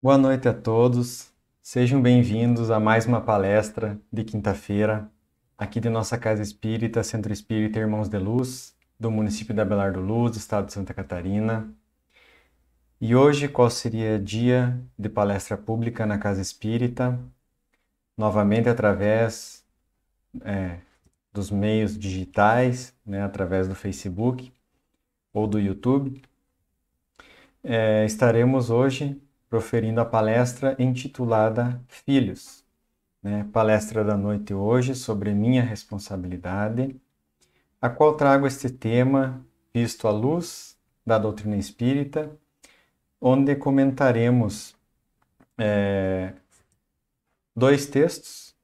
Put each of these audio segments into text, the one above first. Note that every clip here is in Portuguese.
Boa noite a todos. Sejam bem-vindos a mais uma palestra de quinta-feira, aqui de nossa Casa Espírita, Centro Espírita Irmãos de Luz, do município de Abelardo Luz, estado de Santa Catarina. E hoje, qual seria dia de palestra pública na Casa Espírita? Novamente através dos meios digitais, através do Facebook ou do YouTube. Estaremos hoje proferindo a palestra intitulada Filhos. Palestra da noite hoje sobre minha responsabilidade, a qual trago este tema visto à luz da doutrina espírita, onde comentaremos dois textos,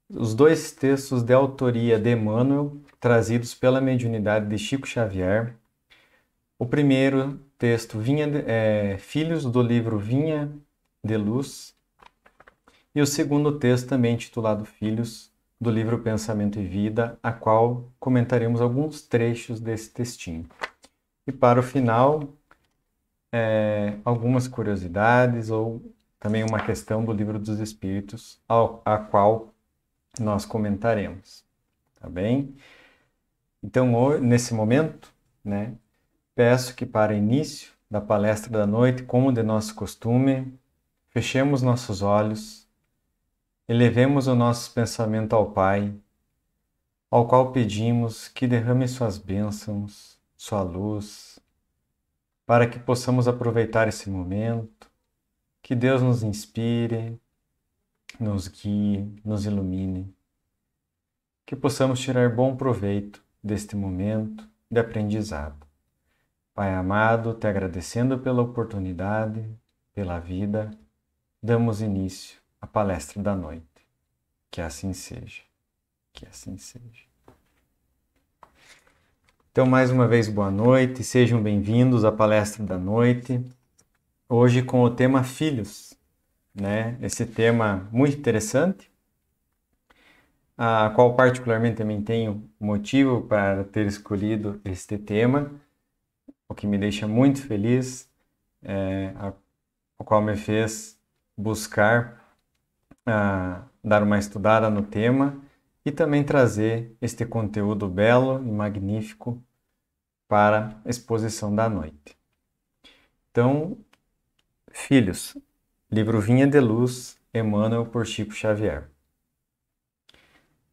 os dois textos de autoria de Emmanuel, trazidos pela mediunidade de Chico Xavier. O primeiro texto, Filhos, do livro Vinha de Luz, e o segundo texto, também intitulado Filhos, do livro Pensamento e Vida, a qual comentaremos alguns trechos desse textinho. E para o final, algumas curiosidades ou também uma questão do Livro dos Espíritos, a qual nós comentaremos, tá bem? Então, nesse momento, peço que para início da palestra da noite, como de nosso costume, fechemos nossos olhos, elevemos o nosso pensamento ao Pai, ao qual pedimos que derrame suas bênçãos, sua luz, para que possamos aproveitar esse momento, que Deus nos inspire, nos guie, nos ilumine, que possamos tirar bom proveito deste momento de aprendizado. Pai amado, te agradecendo pela oportunidade, pela vida, damos início à palestra da noite. Que assim seja. Que assim seja. Então, mais uma vez, boa noite, sejam bem-vindos à palestra da noite. Hoje com o tema Filhos, Esse tema muito interessante, a qual particularmente também tenho motivo para ter escolhido este tema, o que me deixa muito feliz, o qual me fez buscar dar uma estudada no tema e também trazer este conteúdo belo e magnífico para a exposição da noite. Então, Filhos, livro Vinha de Luz, Emmanuel, por Chico Xavier.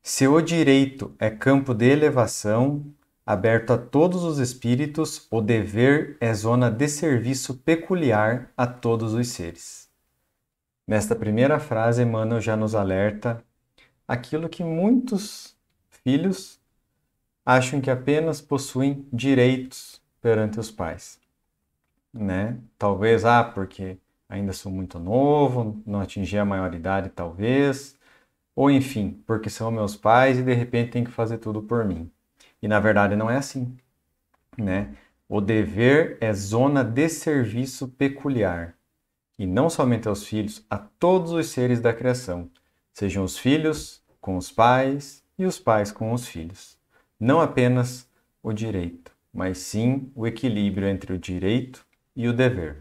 Se o direito é campo de elevação, aberto a todos os espíritos, o dever é zona de serviço peculiar a todos os seres. Nesta primeira frase, Emmanuel já nos alerta aquilo que muitos filhos acham que apenas possuem direitos perante os pais. Talvez, porque ainda sou muito novo, não atingi a maioridade, talvez, ou enfim, porque são meus pais e de repente tem que fazer tudo por mim. E na verdade não é assim, O dever é zona de serviço peculiar, e não somente aos filhos, a todos os seres da criação, sejam os filhos com os pais e os pais com os filhos. Não apenas o direito, mas sim o equilíbrio entre o direito e o dever.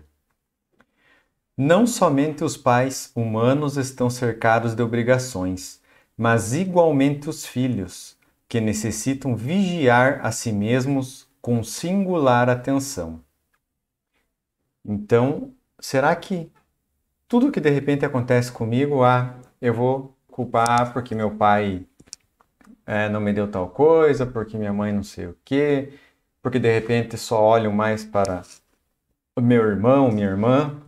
Não somente os pais humanos estão cercados de obrigações, mas igualmente os filhos, que necessitam vigiar a si mesmos com singular atenção. Então, será que tudo que de repente acontece comigo, eu vou culpar porque meu pai não me deu tal coisa, porque minha mãe não sei o quê, porque de repente só olho mais para o meu irmão, minha irmã,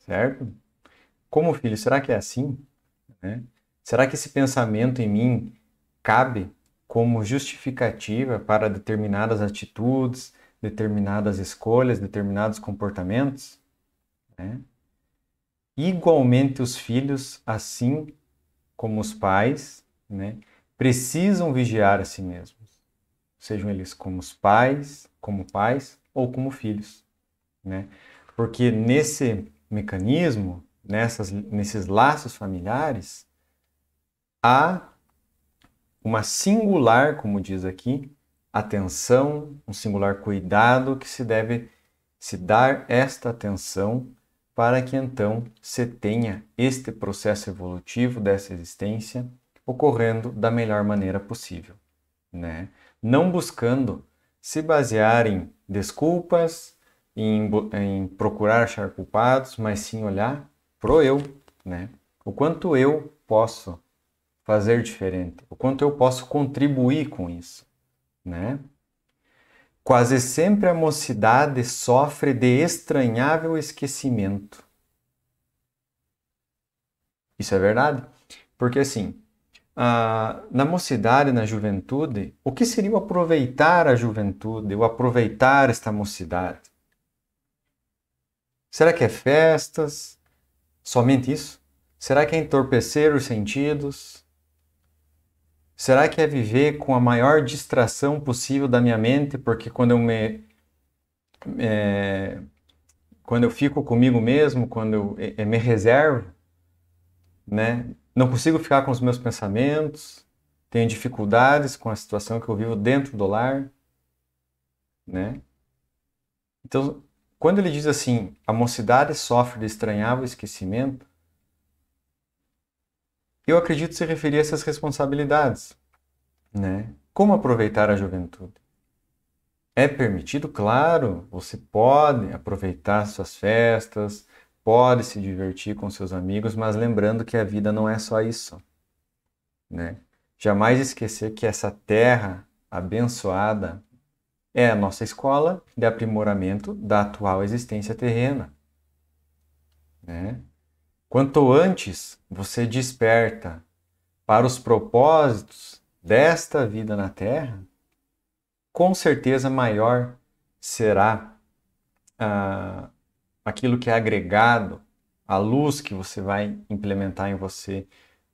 certo? Como filho, será que é assim? Será que esse pensamento em mim cabe como justificativa para determinadas atitudes, determinadas escolhas, determinados comportamentos? Igualmente os filhos, assim como os pais, precisam vigiar a si mesmos, sejam eles como pais ou como filhos, Porque nesse mecanismo, nesses laços familiares, há uma singular, como diz aqui, atenção, um singular cuidado que se deve se dar esta atenção para que então você tenha este processo evolutivo dessa existência ocorrendo da melhor maneira possível, né? Não buscando se basear em desculpas, em procurar achar culpados, mas sim olhar pro eu, né? O quanto eu posso fazer diferente, o quanto eu posso contribuir com isso, né? Quase sempre a mocidade sofre de estranhável esquecimento. Isso é verdade? Porque assim, na mocidade, na juventude, o que seria o aproveitar a juventude, o aproveitar esta mocidade? Será que é festas? Somente isso? Será que é entorpecer os sentidos? Será que é viver com a maior distração possível da minha mente? Porque quando eu fico comigo mesmo, quando eu me reservo, né? Não consigo ficar com os meus pensamentos, tenho dificuldades com a situação que eu vivo dentro do lar, né? Então, quando ele diz assim, a mocidade sofre de estranhável esquecimento, eu acredito se referir a essas responsabilidades, né? Como aproveitar a juventude? É permitido? Claro, você pode aproveitar suas festas, pode se divertir com seus amigos, mas lembrando que a vida não é só isso, né? Jamais esquecer que essa terra abençoada é a nossa escola de aprimoramento da atual existência terrena, né? Quanto antes você desperta para os propósitos desta vida na Terra, com certeza maior será aquilo que é agregado, a luz que você vai implementar em você,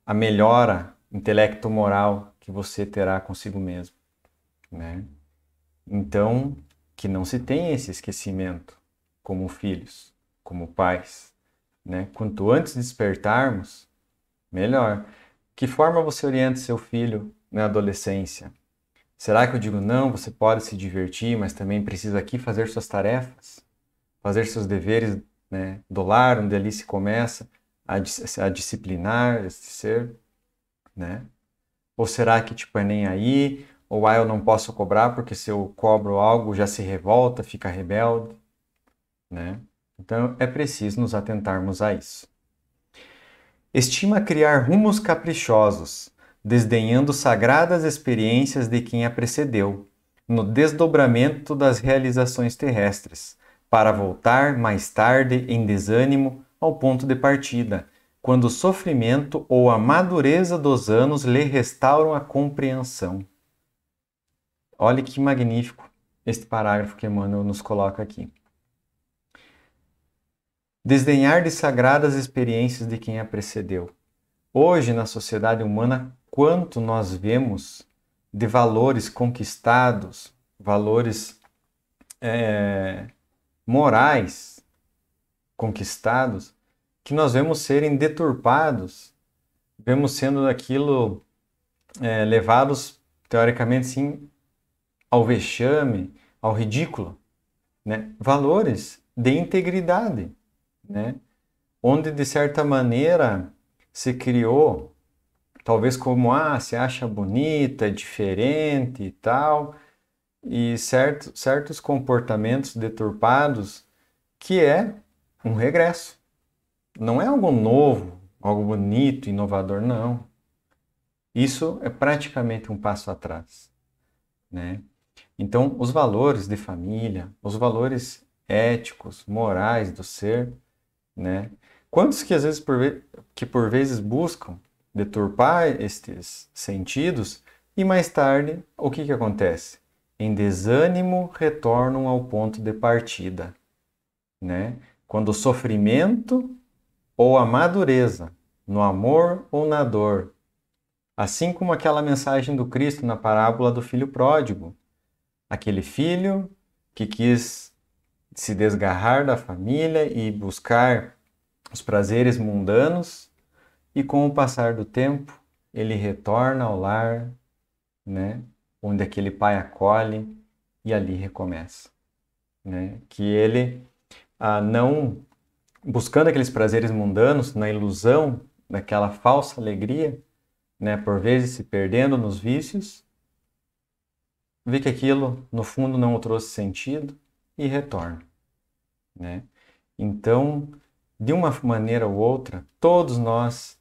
a melhora intelecto-moral que você terá consigo mesmo, né? Então, que não se tenha esse esquecimento como filhos, como pais, né? Quanto antes despertarmos, melhor. Que forma você orienta seu filho na adolescência? Será que eu digo não, você pode se divertir, mas também precisa aqui fazer suas tarefas, fazer seus deveres, né, do lar, onde ali se começa a disciplinar esse ser, né? Ou será que tipo é nem aí? Ou eu não posso cobrar porque se eu cobro algo já se revolta, fica rebelde, né? Então é preciso nos atentarmos a isso. Estima criar rumos caprichosos, desdenhando sagradas experiências de quem a precedeu, no desdobramento das realizações terrestres, para voltar mais tarde em desânimo ao ponto de partida, quando o sofrimento ou a madureza dos anos lhe restauram a compreensão. Olhe que magnífico este parágrafo que Emmanuel nos coloca aqui. Desdenhar de sagradas experiências de quem a precedeu. Hoje, na sociedade humana, quanto nós vemos de valores conquistados, valores morais conquistados, que nós vemos serem deturpados, vemos sendo aquilo levados, teoricamente, sim, ao vexame, ao ridículo, né? Valores de integridade, né? Onde, de certa maneira, se criou, talvez como, se acha bonita, é diferente e tal, e certos comportamentos deturpados, que é um regresso. Não é algo novo, algo bonito, inovador, não. Isso é praticamente um passo atrás, né? Então, os valores de família, os valores éticos, morais do ser, né? Quantos que às vezes por vezes buscam deturpar estes sentidos e mais tarde o que acontece? Em desânimo retornam ao ponto de partida, né? Quando o sofrimento ou a madureza, no amor ou na dor, assim como aquela mensagem do Cristo na parábola do filho pródigo, aquele filho que quis se desgarrar da família e buscar os prazeres mundanos, e com o passar do tempo, ele retorna ao lar, né, onde aquele pai acolhe e ali recomeça, né? Que ele não buscando aqueles prazeres mundanos, na ilusão daquela falsa alegria, né, por vezes se perdendo nos vícios, vê que aquilo, no fundo, não o trouxe sentido e retorna, né? Então, de uma maneira ou outra, todos nós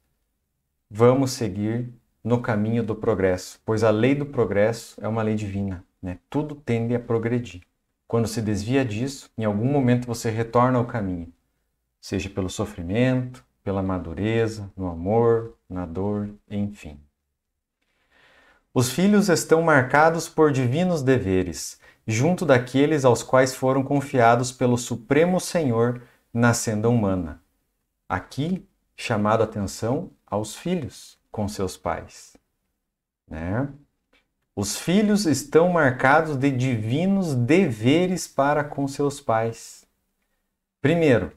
vamos seguir no caminho do progresso, pois a lei do progresso é uma lei divina, né? Tudo tende a progredir. Quando se desvia disso, em algum momento você retorna ao caminho, seja pelo sofrimento, pela madureza, no amor, na dor, enfim. Os filhos estão marcados por divinos deveres, junto daqueles aos quais foram confiados pelo Supremo Senhor na senda humana. Aqui, chamado a atenção aos filhos com seus pais, né? Os filhos estão marcados de divinos deveres para com seus pais. Primeiro,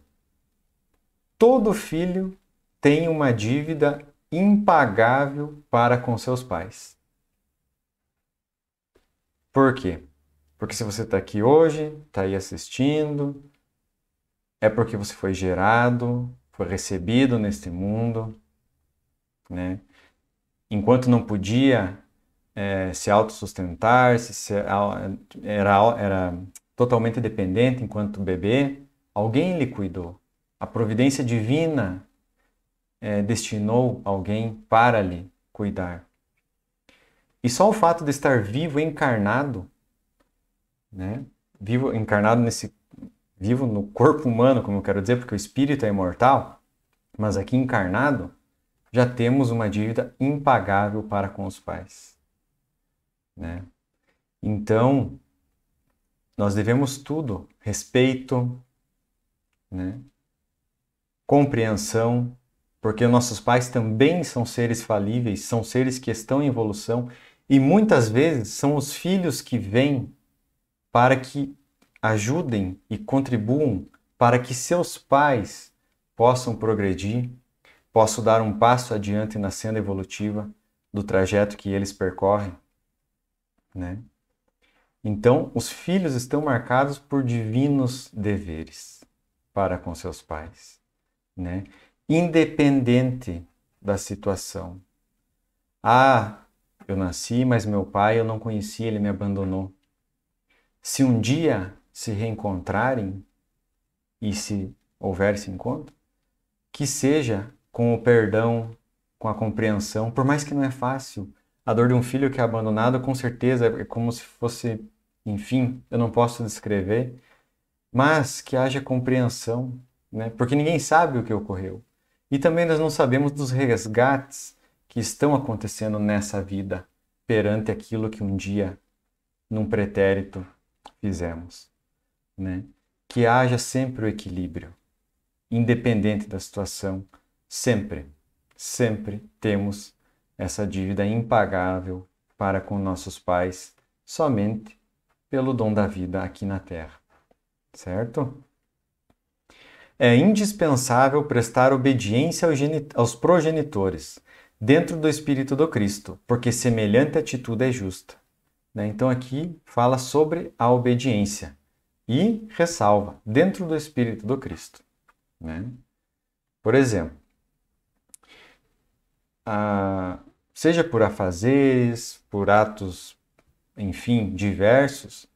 todo filho tem uma dívida impagável para com seus pais. Por quê? Porque se você está aqui hoje, está aí assistindo, é porque você foi gerado, foi recebido neste mundo, né? Enquanto não podia se autossustentar, era totalmente dependente enquanto bebê, alguém lhe cuidou. A providência divina destinou alguém para lhe cuidar. E só o fato de estar vivo, encarnado, né? Vivo no corpo humano, como eu quero dizer, porque o espírito é imortal, mas aqui encarnado, já temos uma dívida impagável para com os pais, né? Então, nós devemos tudo, respeito, né? Compreensão, porque nossos pais também são seres falíveis, são seres que estão em evolução e muitas vezes são os filhos que vêm para que ajudem e contribuam para que seus pais possam progredir, possam dar um passo adiante na senda evolutiva do trajeto que eles percorrem, né? Então, os filhos estão marcados por divinos deveres para com seus pais, né? Independente da situação. Ah, eu nasci, mas meu pai eu não conheci, ele me abandonou. Se um dia se reencontrarem, e se houver esse encontro, que seja com o perdão, com a compreensão, por mais que não é fácil. A dor de um filho que é abandonado, com certeza, é como se fosse, enfim, eu não posso descrever, mas que haja compreensão, né? Porque ninguém sabe o que ocorreu. E também nós não sabemos dos resgates que estão acontecendo nessa vida perante aquilo que um dia, num pretérito, fizemos, né? Que haja sempre o equilíbrio, independente da situação, sempre, sempre temos essa dívida impagável para com nossos pais, somente pelo dom da vida aqui na Terra, certo? É indispensável prestar obediência aos progenitores, dentro do Espírito do Cristo, porque semelhante atitude é justa. Né? Então aqui fala sobre a obediência e ressalva, dentro do Espírito do Cristo. Né? Por exemplo, seja por afazeres, por atos, enfim, diversos,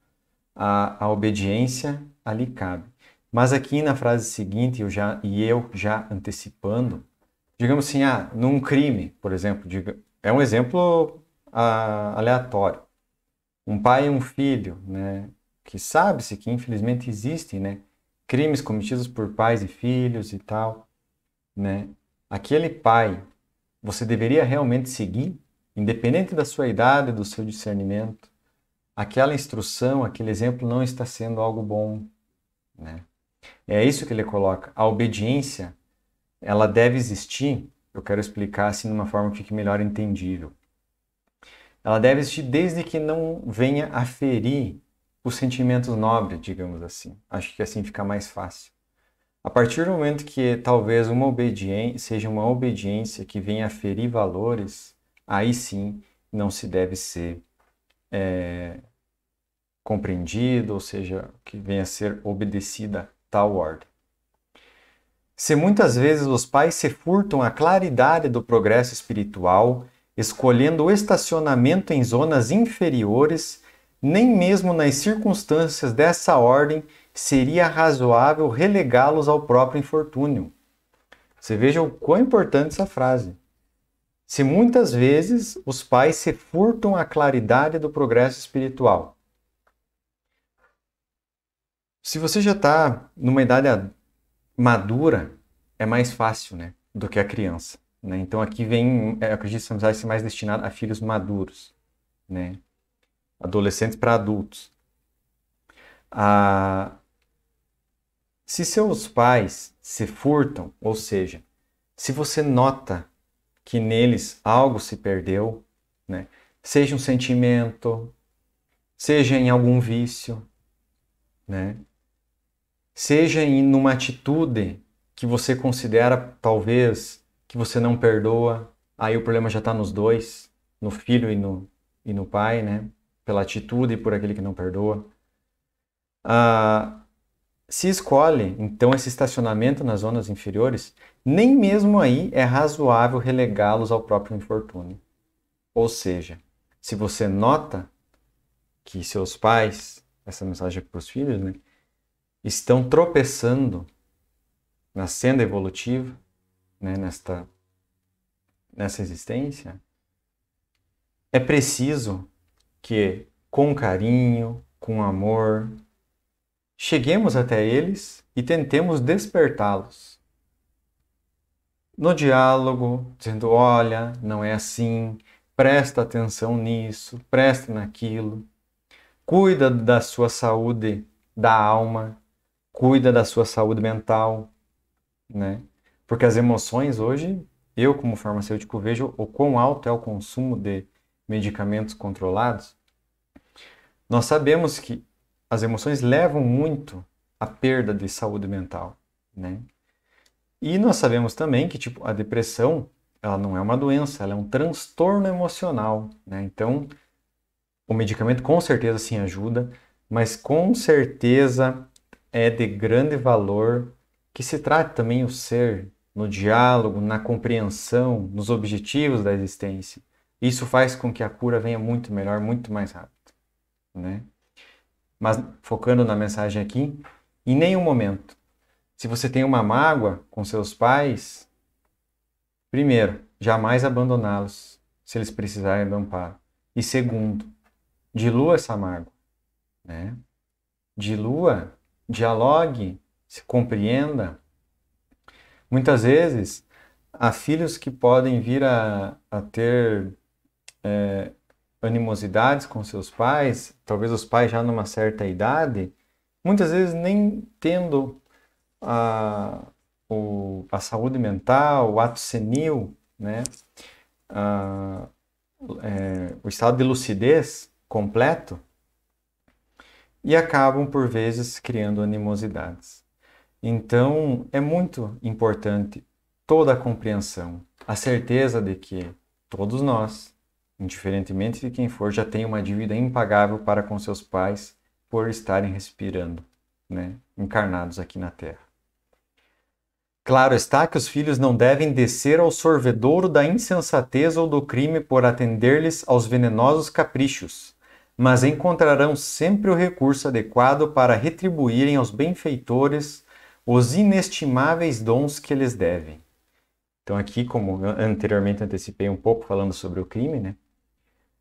a obediência ali cabe. Mas aqui na frase seguinte, eu já antecipando, digamos assim, num crime, por exemplo, é um exemplo aleatório. Um pai e um filho, né, que sabe-se que infelizmente existem, né, crimes cometidos por pais e filhos e tal, né? Aquele pai, você deveria realmente seguir, independente da sua idade, do seu discernimento. Aquela instrução, aquele exemplo não está sendo algo bom, né? É isso que ele coloca. A obediência, ela deve existir, eu quero explicar assim de uma forma que fique melhor entendível. Ela deve existir desde que não venha a ferir os sentimentos nobres, digamos assim. Acho que assim fica mais fácil. A partir do momento que talvez uma obediência seja uma obediência que venha a ferir valores, aí sim não se deve ser compreendido, ou seja, que venha a ser obedecida tal ordem. Se muitas vezes os pais se furtam a claridade do progresso espiritual, escolhendo o estacionamento em zonas inferiores, nem mesmo nas circunstâncias dessa ordem seria razoável relegá-los ao próprio infortúnio. Você veja o quão importante essa frase. Se muitas vezes os pais se furtam a claridade do progresso espiritual. Se você já está numa idade madura, é mais fácil, né, do que a criança, né? Então aqui vem, eu acredito que essa mensagem ser mais destinada a filhos maduros, né? Adolescentes para adultos. Se seus pais se furtam, ou seja, se você nota que neles algo se perdeu, né? Seja um sentimento, seja em algum vício, né? Seja em numa atitude que você considera talvez que você não perdoa, aí o problema já está nos dois, no filho e no pai, né? Pela atitude e por aquele que não perdoa. Se escolhe, então, esse estacionamento nas zonas inferiores, nem mesmo aí é razoável relegá-los ao próprio infortúnio. Ou seja, se você nota que seus pais, essa mensagem aqui para os filhos, né, estão tropeçando na senda evolutiva, né, nessa existência, é preciso que, com carinho, com amor, cheguemos até eles e tentemos despertá-los. No diálogo, dizendo, olha, não é assim, presta atenção nisso, presta naquilo, cuida da sua saúde da alma, cuida da sua saúde mental, né? Porque as emoções hoje, eu como farmacêutico vejo o quão alto é o consumo de medicamentos controlados. Nós sabemos que as emoções levam muito à perda de saúde mental, né? E nós sabemos também que tipo, a depressão, ela não é uma doença, ela é um transtorno emocional, né? Então, o medicamento com certeza sim ajuda, mas com certeza é de grande valor que se trate também o ser no diálogo, na compreensão, nos objetivos da existência. Isso faz com que a cura venha muito melhor, muito mais rápido, né? Mas focando na mensagem aqui, em nenhum momento, se você tem uma mágoa com seus pais, primeiro, jamais abandoná-los se eles precisarem de amparo. E segundo, dilua essa mágoa, né? Dilua, dialogue, se compreenda. Muitas vezes, há filhos que podem vir a ter animosidades com seus pais, talvez os pais já numa certa idade, muitas vezes nem tendo a saúde mental, o ato senil, né? O estado de lucidez completo, e acabam, por vezes, criando animosidades. Então, é muito importante toda a compreensão, a certeza de que todos nós, indiferentemente de quem for, já tem uma dívida impagável para com seus pais por estarem respirando, né, encarnados aqui na Terra. Claro está que os filhos não devem descer ao sorvedouro da insensatez ou do crime por atender-lhes aos venenosos caprichos, mas encontrarão sempre o recurso adequado para retribuírem aos benfeitores os inestimáveis dons que eles devem. Então aqui, como eu anteriormente antecipei um pouco falando sobre o crime, né?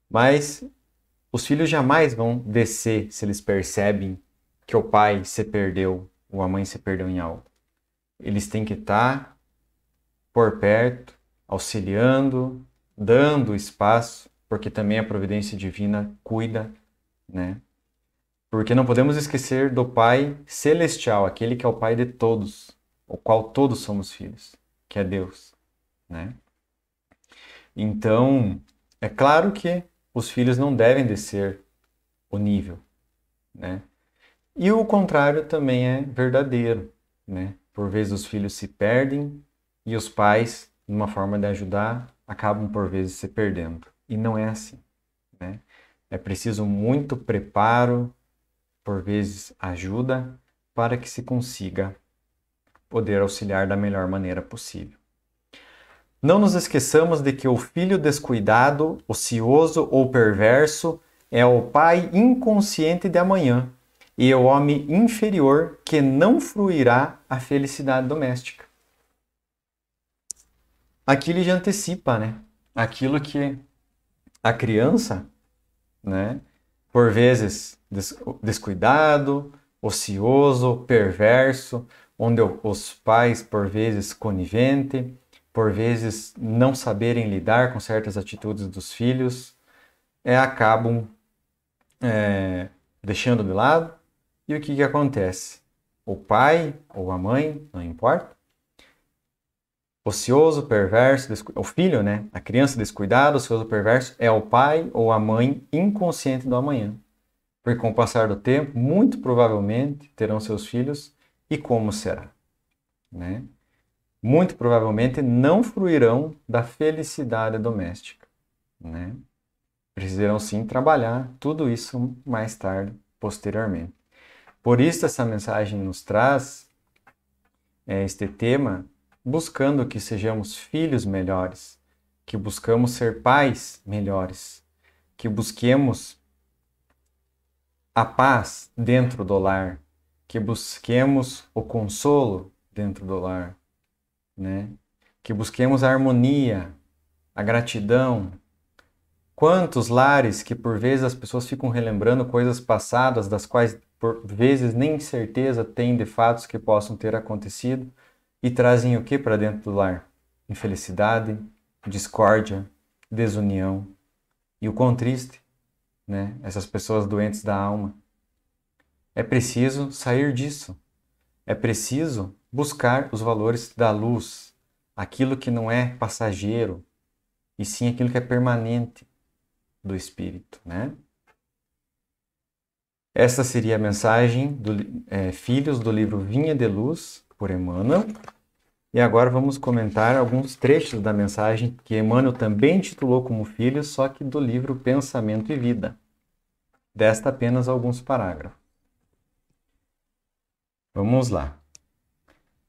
Mas os filhos jamais vão descer se eles percebem que o pai se perdeu ou a mãe se perdeu em algo. Eles têm que estar por perto, auxiliando, dando espaço, porque também a providência divina cuida, né? Porque não podemos esquecer do Pai Celestial, aquele que é o Pai de todos, o qual todos somos filhos, que é Deus, né? Então, é claro que os filhos não devem descer o nível, né? E o contrário também é verdadeiro, né? Por vezes os filhos se perdem e os pais, numa forma de ajudar, acabam por vezes se perdendo. E não é assim, né? É preciso muito preparo, por vezes ajuda, para que se consiga poder auxiliar da melhor maneira possível. Não nos esqueçamos de que o filho descuidado, ocioso ou perverso é o pai inconsciente de amanhã e o homem inferior que não fruirá a felicidade doméstica. Aqui ele já antecipa, né? Aquilo que a criança, né, por vezes descuidado, ocioso, perverso, onde os pais por vezes coniventes, por vezes não saberem lidar com certas atitudes dos filhos, acabam deixando de lado. E o que acontece? O pai ou a mãe, não importa, ocioso, perverso, o filho, né? A criança descuidada, ocioso, perverso, é o pai ou a mãe inconsciente do amanhã. Porque com o passar do tempo, muito provavelmente terão seus filhos e como será, né? Muito provavelmente não fruirão da felicidade doméstica, né? Precisarão sim trabalhar tudo isso mais tarde, posteriormente. Por isso essa mensagem nos traz este tema, buscando que sejamos filhos melhores, que buscamos ser pais melhores, que busquemos a paz dentro do lar, que busquemos o consolo dentro do lar, né? Que busquemos a harmonia, a gratidão. Quantos lares que por vezes as pessoas ficam relembrando coisas passadas, das quais por vezes nem certeza têm de fatos que possam ter acontecido, e trazem o que para dentro do lar? Infelicidade, discórdia, desunião. E o quão triste, né? Essas pessoas doentes da alma. É preciso sair disso. É preciso buscar os valores da luz, aquilo que não é passageiro, e sim aquilo que é permanente do Espírito, né? Essa seria a mensagem do Filhos do livro Vinha de Luz, por Emmanuel. E agora vamos comentar alguns trechos da mensagem que Emmanuel também titulou como Filhos, só que do livro Pensamento e Vida. Desta apenas alguns parágrafos. Vamos lá.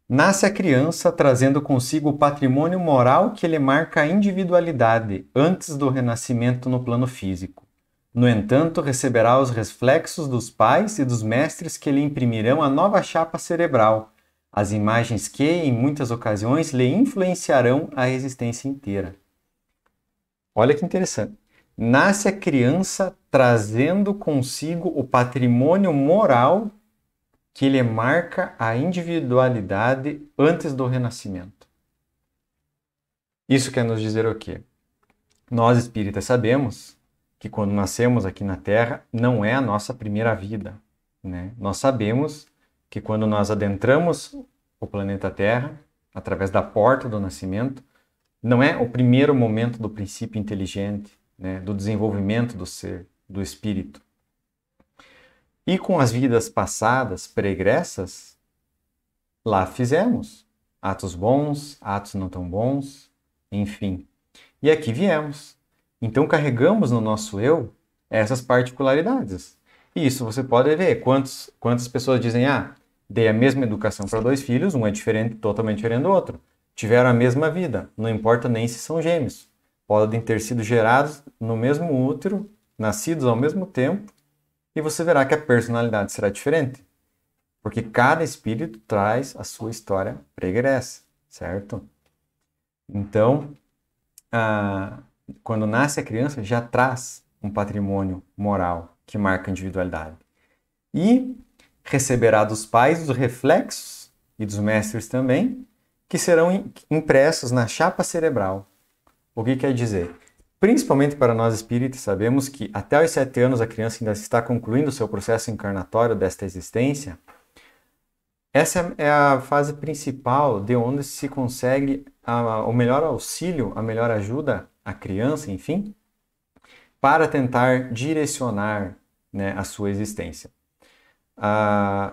Nasce a criança trazendo consigo o patrimônio moral que lhe marca a individualidade antes do renascimento no plano físico. No entanto, receberá os reflexos dos pais e dos mestres que lhe imprimirão a nova chapa cerebral, as imagens que, em muitas ocasiões, lhe influenciarão a existência inteira. Olha que interessante. Nasce a criança trazendo consigo o patrimônio moral que lhe marca a individualidade antes do renascimento. Isso quer nos dizer o quê? Nós espíritas sabemos que quando nascemos aqui na Terra não é a nossa primeira vida, né? Nós sabemos que quando nós adentramos o planeta Terra, através da porta do nascimento, não é o primeiro momento do princípio inteligente, né? Do desenvolvimento do ser, do espírito. E com as vidas passadas, pregressas, lá fizemos atos bons, atos não tão bons, enfim. E aqui viemos. Então carregamos no nosso eu essas particularidades. E isso você pode ver. Quantas pessoas dizem, dei a mesma educação para 2 filhos, um é diferente, totalmente diferente do outro. Tiveram a mesma vida, não importa nem se são gêmeos. Podem ter sido gerados no mesmo útero, nascidos ao mesmo tempo, e você verá que a personalidade será diferente. Porque cada espírito traz a sua história pregressa, certo? Então, quando nasce a criança, já traz um patrimônio moral que marca a individualidade. E receberá dos pais os reflexos, e dos mestres também, que serão impressos na chapa cerebral. O que quer dizer? Principalmente para nós espíritas, sabemos que até os 7 anos a criança ainda está concluindo o seu processo encarnatório desta existência. Essa é a fase principal de onde se consegue o melhor auxílio, a melhor ajuda à criança, enfim, para tentar direcionar, né, a sua existência.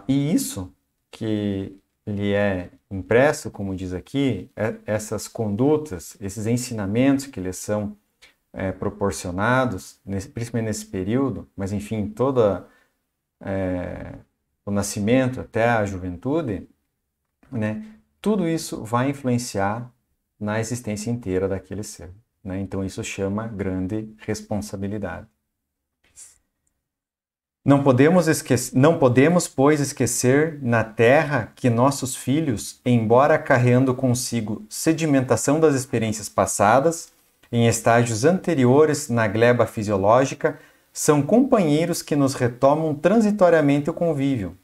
E isso que lhe é impresso, como diz aqui, essas condutas, esses ensinamentos que lhes são proporcionados, principalmente nesse período, mas enfim, todo o nascimento até a juventude, né, tudo isso vai influenciar na existência inteira daquele ser, né? Então isso chama grande responsabilidade. Não podemos, pois, esquecer na terra que nossos filhos, embora carregando consigo sedimentação das experiências passadas, em estágios anteriores na gleba fisiológica, são companheiros que nos retomam transitoriamente o convívio,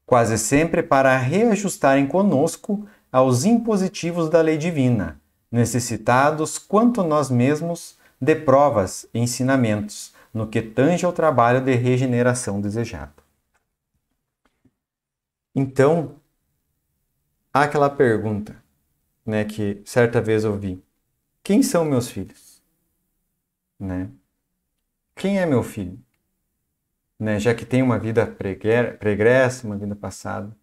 quase sempre para reajustarem conosco aos impositivos da lei divina, necessitados quanto nós mesmos de provas e ensinamentos, no que tange ao trabalho de regeneração desejado. Então, há aquela pergunta, né, que certa vez eu ouvi: quem são meus filhos? Né? Quem é meu filho? Né? Já que tem uma vida pregressa, uma vida passada.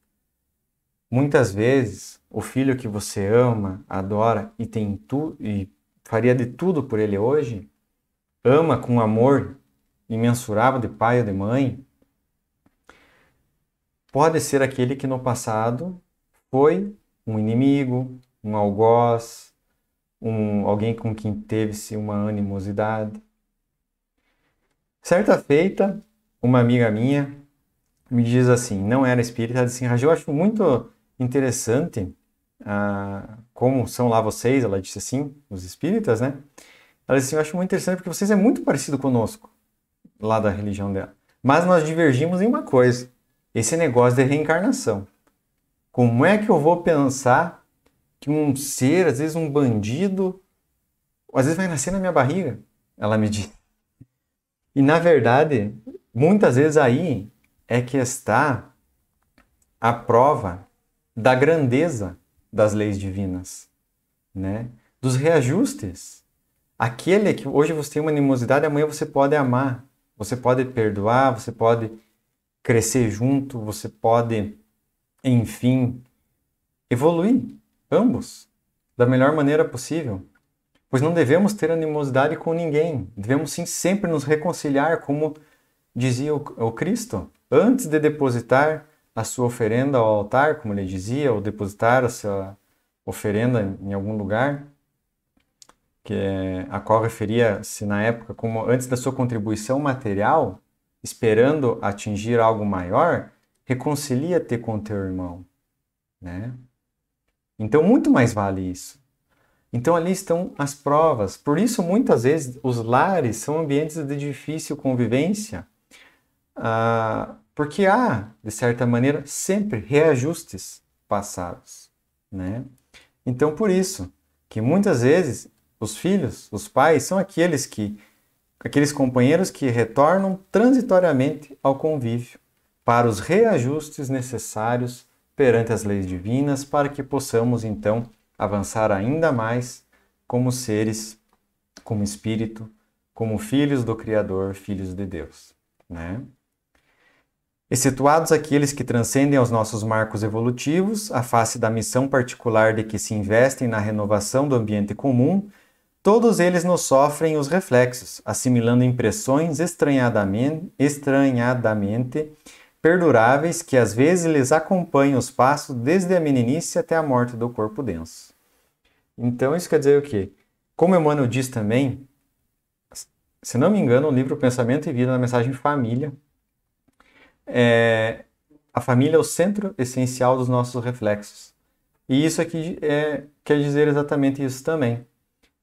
Muitas vezes, o filho que você ama, adora e faria de tudo por ele hoje, ama com amor imensurável de pai ou de mãe, pode ser aquele que no passado foi um inimigo, um algoz, alguém com quem teve-se uma animosidade. Certa feita, uma amiga minha me diz assim, não era espírita, ela disse assim: Raju, eu acho muito interessante como são lá vocês, ela disse assim, os espíritas, né? Ela disse assim: eu acho muito interessante porque vocês é muito parecido conosco, lá da religião dela. Mas nós divergimos em uma coisa, esse negócio de reencarnação. Como é que eu vou pensar que um ser, às vezes um bandido, às vezes vai nascer na minha barriga? Ela me diz. E na verdade, muitas vezes aí é que está a prova da grandeza das leis divinas, né? Dos reajustes. Aquele que hoje você tem uma animosidade, amanhã você pode amar, você pode perdoar, você pode crescer junto, você pode, enfim, evoluir, ambos, da melhor maneira possível. Pois não devemos ter animosidade com ninguém, devemos sim sempre nos reconciliar, como dizia o Cristo, antes de depositar a sua oferenda ao altar, como ele dizia, ou depositar a sua oferenda em algum lugar, a qual referia-se na época como antes da sua contribuição material, esperando atingir algo maior, reconcilia-te com teu irmão, né? Então, muito mais vale isso. Então, ali estão as provas. Por isso, muitas vezes, os lares são ambientes de difícil convivência, porque há, de certa maneira, sempre reajustes passados, né? Então, por isso, que muitas vezes os filhos, os pais, são aqueles companheiros que retornam transitoriamente ao convívio para os reajustes necessários perante as leis divinas, para que possamos, então, avançar ainda mais como seres, como espírito, como filhos do Criador, filhos de Deus, né? Excetuados aqueles que transcendem aos nossos marcos evolutivos, à face da missão particular de que se investem na renovação do ambiente comum, todos eles nos sofrem os reflexos, assimilando impressões estranhadamente perduráveis que às vezes lhes acompanham os passos desde a meninice até a morte do corpo denso. Então isso quer dizer o quê? Como Emmanuel diz também, se não me engano, o livro Pensamento e Vida, na mensagem Família, a família é o centro essencial dos nossos reflexos. E isso aqui quer dizer exatamente isso também,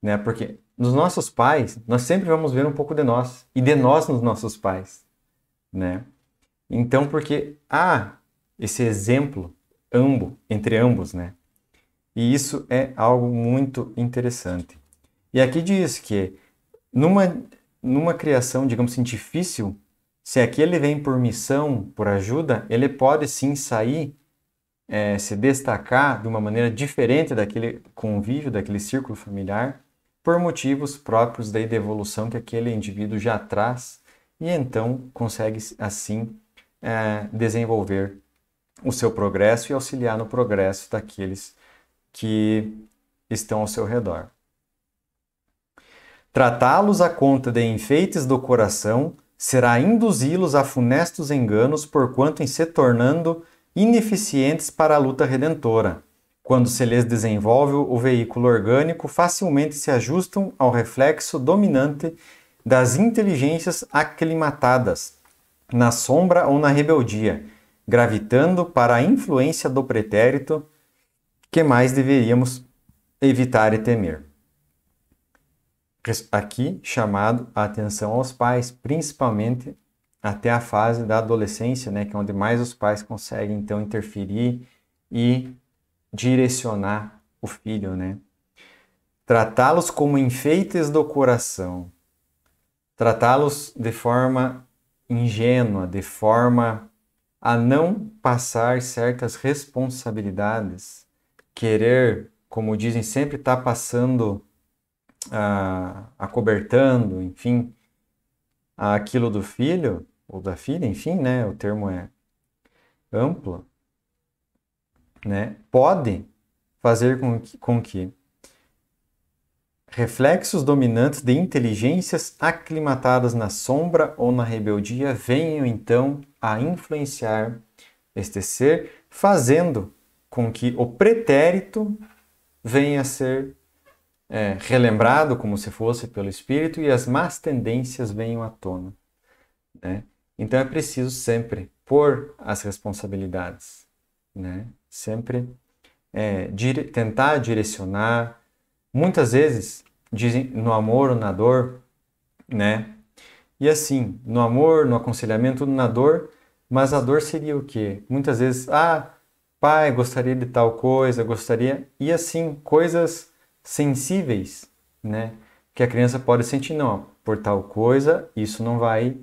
né? Porque nos nossos pais, nós sempre vamos ver um pouco de nós, e de nós nos nossos pais, né? Então, porque há esse exemplo entre ambos, né? E isso é algo muito interessante. E aqui diz que numa criação, digamos assim, difícil, se aquele vem por missão, por ajuda, ele pode sim sair, se destacar de uma maneira diferente daquele convívio, daquele círculo familiar, por motivos próprios da evolução que aquele indivíduo já traz, e então consegue assim desenvolver o seu progresso e auxiliar no progresso daqueles que estão ao seu redor. Tratá-los à conta de enfeites do coração será induzi-los a funestos enganos, porquanto em se tornando ineficientes para a luta redentora, quando se lhes desenvolve o veículo orgânico, facilmente se ajustam ao reflexo dominante das inteligências aclimatadas na sombra ou na rebeldia, gravitando para a influência do pretérito que mais deveríamos evitar e temer. Aqui chamado a atenção aos pais, principalmente até a fase da adolescência, né, que é onde mais os pais conseguem então interferir e direcionar o filho, né? Tratá-los como enfeites do coração, tratá-los de forma ingênua, de forma a não passar certas responsabilidades, querer, como dizem, sempre estar passando, acobertando, enfim, aquilo do filho, ou da filha, enfim, né, o termo é amplo, né, pode fazer com que reflexos dominantes de inteligências aclimatadas na sombra ou na rebeldia venham então a influenciar este ser, fazendo com que o pretérito venha a ser relembrado como se fosse pelo Espírito e as más tendências venham à tona, né? Então é preciso sempre pôr as responsabilidades, né? Sempre tentar direcionar. Muitas vezes dizem no amor ou na dor, né? E assim, no amor, no aconselhamento, na dor, mas a dor seria o quê? Muitas vezes, pai, gostaria de tal coisa, gostaria, e assim, coisas sensíveis, né? Que a criança pode sentir, não, por tal coisa, isso não vai,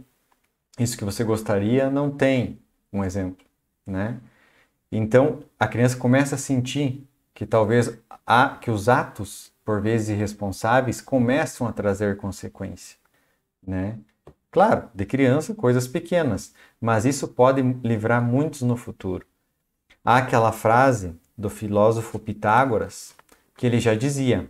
isso que você gostaria não tem, um exemplo, né? Então, a criança começa a sentir que talvez que os atos, por vezes irresponsáveis, começam a trazer consequência, né? Claro, de criança, coisas pequenas, mas isso pode livrar muitos no futuro. Há aquela frase do filósofo Pitágoras, que ele já dizia: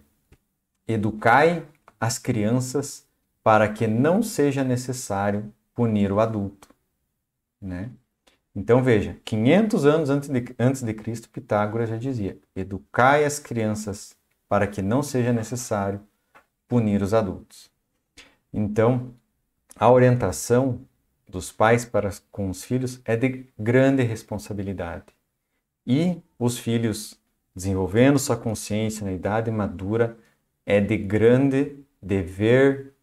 educai as crianças para que não seja necessário punir o adulto, né? Então veja, 500 anos antes de Cristo, Pitágoras já dizia: educai as crianças para que não seja necessário punir os adultos. Então, a orientação dos pais para com os filhos é de grande responsabilidade. E os filhos, desenvolvendo sua consciência na idade madura, é de grande dever,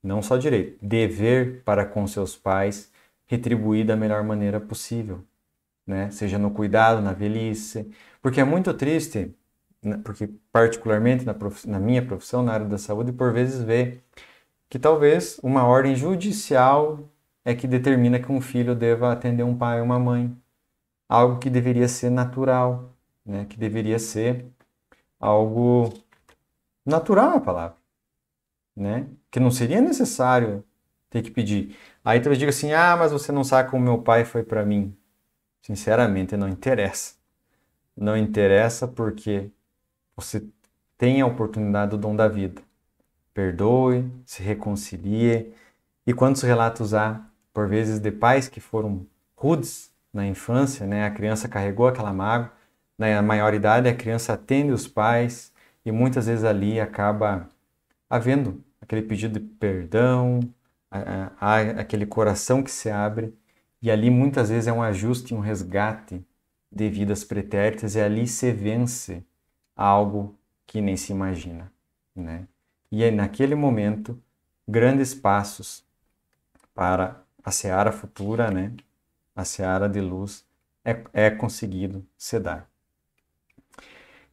não só direito, dever para com seus pais, retribuir da melhor maneira possível, né? Seja no cuidado, na velhice, porque é muito triste, porque particularmente na minha profissão, na área da saúde, por vezes vê que talvez uma ordem judicial é que determina que um filho deva atender um pai ou uma mãe, algo que deveria ser natural, né? Que deveria ser algo natural, a palavra, né? Que não seria necessário ter que pedir. Aí talvez diga assim, mas você não sabe como meu pai foi para mim. Sinceramente, não interessa. Não interessa porque você tem a oportunidade do dom da vida. Perdoe, se reconcilie. E quantos relatos há, por vezes, de pais que foram rudes na infância, né? A criança carregou aquela mágoa. Na maioridade, a criança atende os pais e muitas vezes ali acaba havendo aquele pedido de perdão, aquele coração que se abre, e ali muitas vezes é um ajuste, um resgate de vidas pretéritas, e ali se vence algo que nem se imagina, né? E aí, naquele momento, grandes passos para a seara futura, né? A seara de luz é conseguido se dar.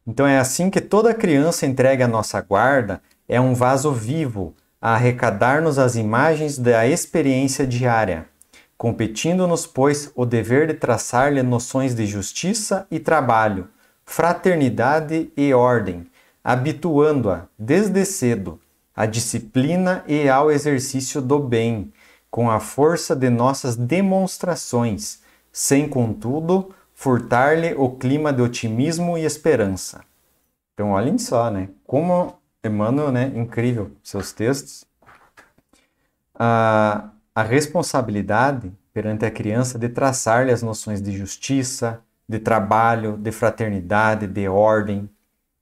Então é assim que toda criança entregue à nossa guarda é um vaso vivo a arrecadar-nos as imagens da experiência diária, competindo-nos, pois, o dever de traçar-lhe noções de justiça e trabalho, fraternidade e ordem, habituando-a, desde cedo, à disciplina e ao exercício do bem, com a força de nossas demonstrações, sem, contudo, furtar-lhe o clima de otimismo e esperança. Então, olhem só, né? Como Emmanuel, né? Incrível, seus textos. A responsabilidade perante a criança de traçar-lhe as noções de justiça, de trabalho, de fraternidade, de ordem,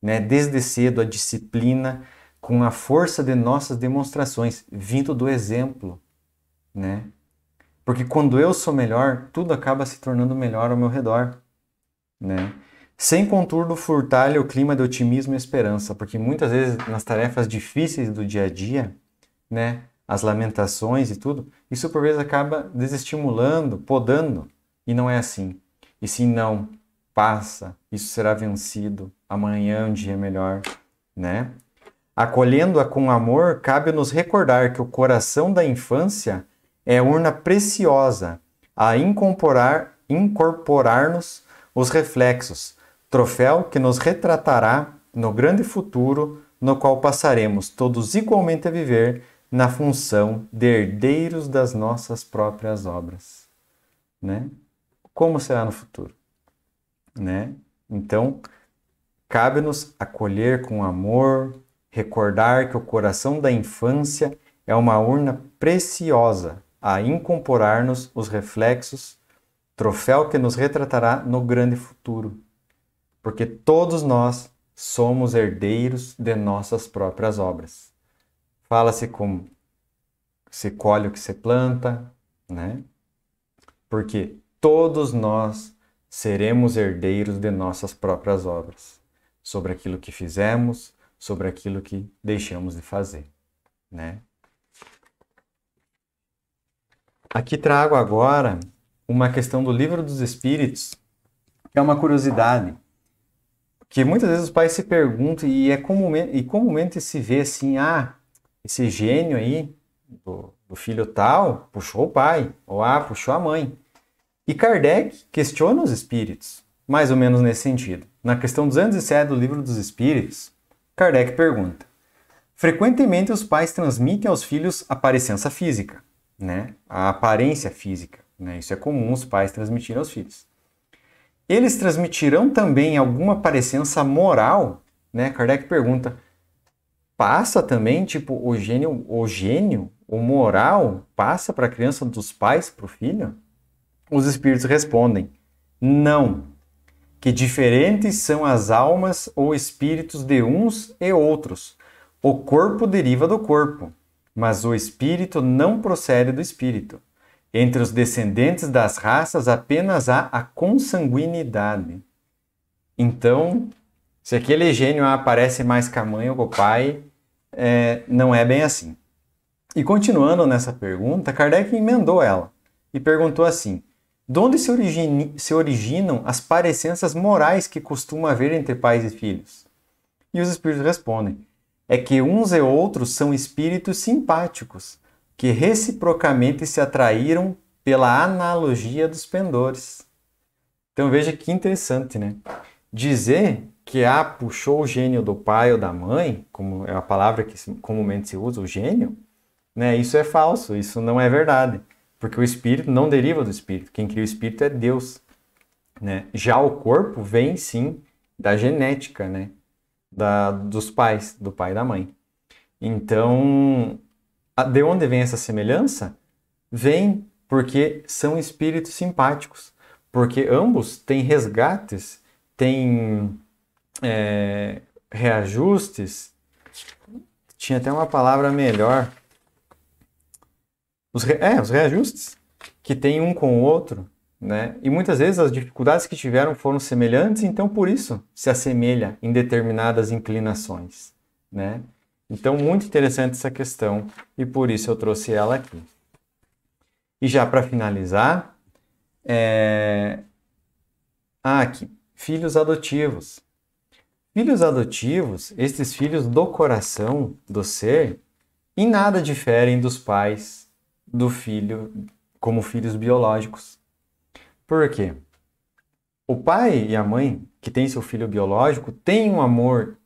né? Desde cedo a disciplina com a força de nossas demonstrações, vindo do exemplo, né? Porque quando eu sou melhor, tudo acaba se tornando melhor ao meu redor, né? Sem contudo furtar-lhe o clima de otimismo e esperança, porque muitas vezes nas tarefas difíceis do dia a dia, né, as lamentações e tudo, isso por vezes acaba desestimulando, podando, e não é assim. E sim, não, passa, isso será vencido, amanhã é um dia melhor, né? Acolhendo-a com amor, cabe-nos recordar que o coração da infância é urna preciosa a incorporar-nos os reflexos, troféu que nos retratará no grande futuro, no qual passaremos todos igualmente a viver na função de herdeiros das nossas próprias obras, né? Como será no futuro, né? Então, cabe-nos acolher com amor, recordar que o coração da infância é uma urna preciosa a incorporar-nos os reflexos, troféu que nos retratará no grande futuro, porque todos nós somos herdeiros de nossas próprias obras. Fala-se como se colhe o que se planta, né? Porque todos nós seremos herdeiros de nossas próprias obras, sobre aquilo que fizemos, sobre aquilo que deixamos de fazer, né? Aqui trago agora uma questão do Livro dos Espíritos, que é uma curiosidade, que muitas vezes os pais se perguntam e comumente se vê assim, esse gênio aí do filho tal puxou o pai, ou puxou a mãe. E Kardec questiona os espíritos, mais ou menos nesse sentido. Na questão 207 do Livro dos Espíritos, Kardec pergunta: frequentemente os pais transmitem aos filhos a parecença física, né? A aparência física, né? Isso é comum os pais transmitirem aos filhos. Eles transmitirão também alguma parecença moral, né? Kardec pergunta: passa também, tipo, o moral passa para a criança dos pais para o filho? Os espíritos respondem: não, que diferentes são as almas ou espíritos de uns e outros. O corpo deriva do corpo, mas o espírito não procede do espírito. Entre os descendentes das raças apenas há a consanguinidade. Então, se aquele gênio aparece mais com a mãe ou com o pai, não é bem assim. E continuando nessa pergunta, Kardec emendou ela e perguntou assim: de onde se originam as parecenças morais que costuma haver entre pais e filhos? E os espíritos respondem: é que uns e outros são espíritos simpáticos, que reciprocamente se atraíram pela analogia dos pendores. Então veja que interessante, né? Dizer que puxou o gênio do pai ou da mãe, como é a palavra que comumente se usa, o gênio, né? Isso é falso, isso não é verdade. Porque o espírito não deriva do espírito. Quem cria o espírito é Deus, né? Já o corpo vem, sim, da genética, né? Dos pais, do pai e da mãe. Então, de onde vem essa semelhança? Vem porque são espíritos simpáticos. Porque ambos têm resgates, têm reajustes. Tinha até uma palavra melhor. Os reajustes que tem um com o outro, né? E muitas vezes as dificuldades que tiveram foram semelhantes, então por isso se assemelha em determinadas inclinações, né? Então, muito interessante essa questão e por isso eu trouxe ela aqui. E já para finalizar, aqui, filhos adotivos. Filhos adotivos, estes filhos do coração, do ser, em nada diferem dos pais do filho como filhos biológicos. Por quê? O pai e a mãe que tem seu filho biológico têm um amor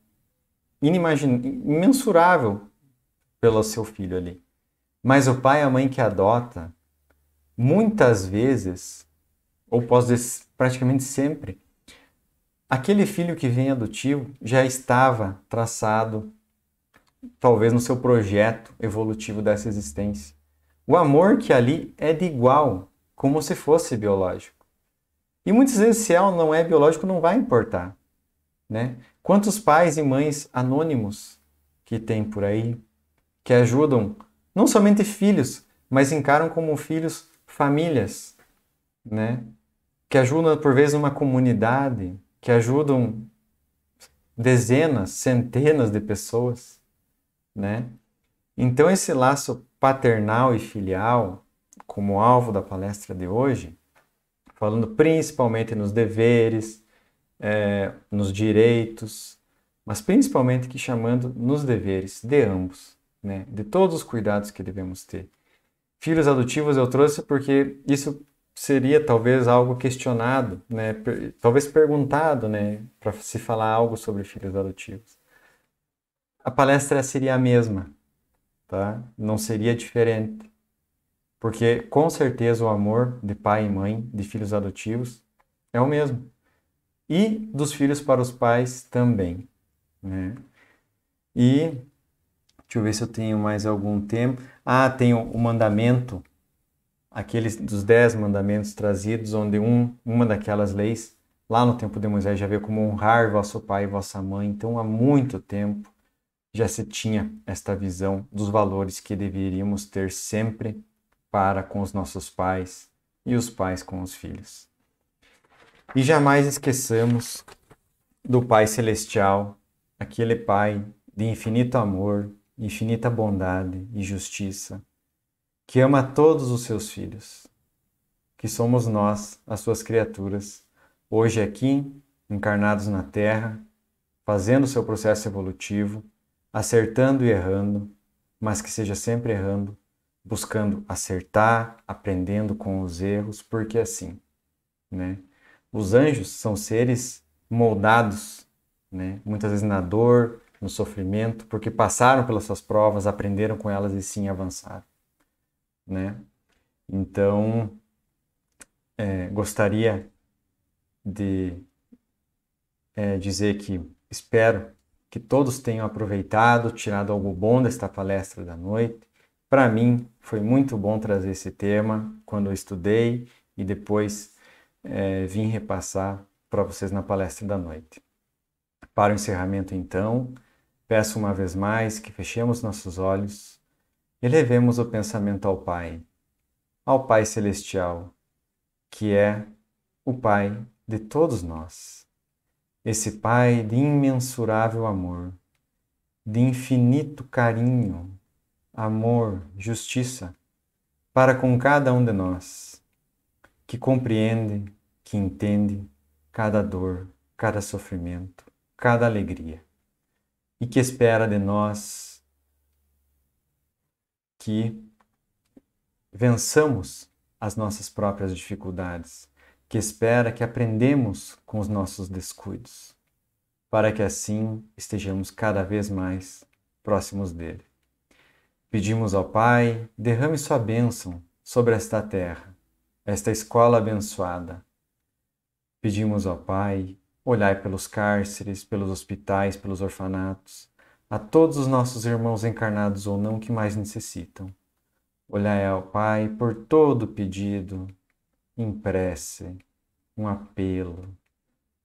imensurável pelo seu filho ali. Mas o pai e a mãe que adota, muitas vezes, ou posso dizer praticamente sempre, aquele filho que vem adotivo já estava traçado, talvez no seu projeto evolutivo dessa existência. O amor que ali é de igual, como se fosse biológico. E muitas vezes, se ela não é biológico, não vai importar, né? Quantos pais e mães anônimos que tem por aí que ajudam não somente filhos, mas encaram como filhos famílias, né? Que ajudam por vezes uma comunidade, que ajudam dezenas, centenas de pessoas, né? Então esse laço paternal e filial, como alvo da palestra de hoje, falando principalmente nos deveres, nos direitos, mas principalmente que chamando nos deveres de ambos, né? De todos os cuidados que devemos ter. Filhos adotivos eu trouxe porque isso seria talvez algo questionado, né? Talvez perguntado, né? Para se falar algo sobre filhos adotivos. A palestra seria a mesma, tá? Não seria diferente, porque com certeza o amor de pai e mãe de filhos adotivos é o mesmo. E dos filhos para os pais também, né? E deixa eu ver se eu tenho mais algum tempo. Ah, tem o mandamento, aqueles dos 10 mandamentos trazidos, onde uma daquelas leis, lá no tempo de Moisés, já veio como honrar vosso pai e vossa mãe. Então, há muito tempo já se tinha esta visão dos valores que deveríamos ter sempre para com os nossos pais e os pais com os filhos. E jamais esqueçamos do Pai Celestial, aquele Pai de infinito amor, infinita bondade e justiça, que ama todos os seus filhos, que somos nós, as suas criaturas, hoje aqui, encarnados na Terra, fazendo o seu processo evolutivo, acertando e errando, mas que seja sempre errando, buscando acertar, aprendendo com os erros, porque assim, né? Os anjos são seres moldados, né? Muitas vezes na dor, no sofrimento, porque passaram pelas suas provas, aprenderam com elas e sim avançaram, né? Então, gostaria de dizer que espero que todos tenham aproveitado, tirado algo bom desta palestra da noite. Para mim, foi muito bom trazer esse tema quando eu estudei e depois vim repassar para vocês na palestra da noite. Para o encerramento, então, peço uma vez mais que fechemos nossos olhos e levemos o pensamento ao Pai Celestial, que é o Pai de todos nós. Esse Pai de imensurável amor, de infinito carinho, amor, justiça para com cada um de nós, que compreende, que entende cada dor, cada sofrimento, cada alegria, e que espera de nós que vençamos as nossas próprias dificuldades, que espera que aprendemos com os nossos descuidos, para que assim estejamos cada vez mais próximos dele. Pedimos ao Pai, derrame sua bênção sobre esta terra, esta escola abençoada. Pedimos ao Pai, olhai pelos cárceres, pelos hospitais, pelos orfanatos, a todos os nossos irmãos encarnados ou não que mais necessitam. Olhai ao Pai por todo pedido, em prece, um apelo,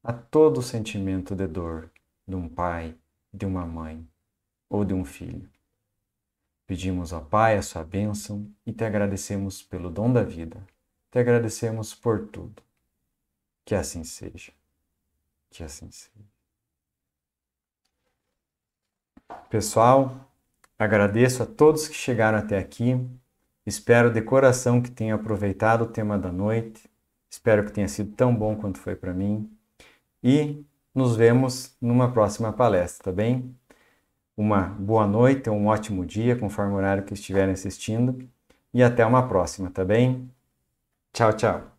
a todo sentimento de dor de um pai, de uma mãe ou de um filho. Pedimos ao Pai a sua bênção e te agradecemos pelo dom da vida. Te agradecemos por tudo. Que assim seja. Que assim seja. Pessoal, agradeço a todos que chegaram até aqui. Espero de coração que tenham aproveitado o tema da noite. Espero que tenha sido tão bom quanto foi para mim. E nos vemos numa próxima palestra, tá bem? Uma boa noite, um ótimo dia, conforme o horário que estiverem assistindo. E até uma próxima, tá bem? Tchau, tchau.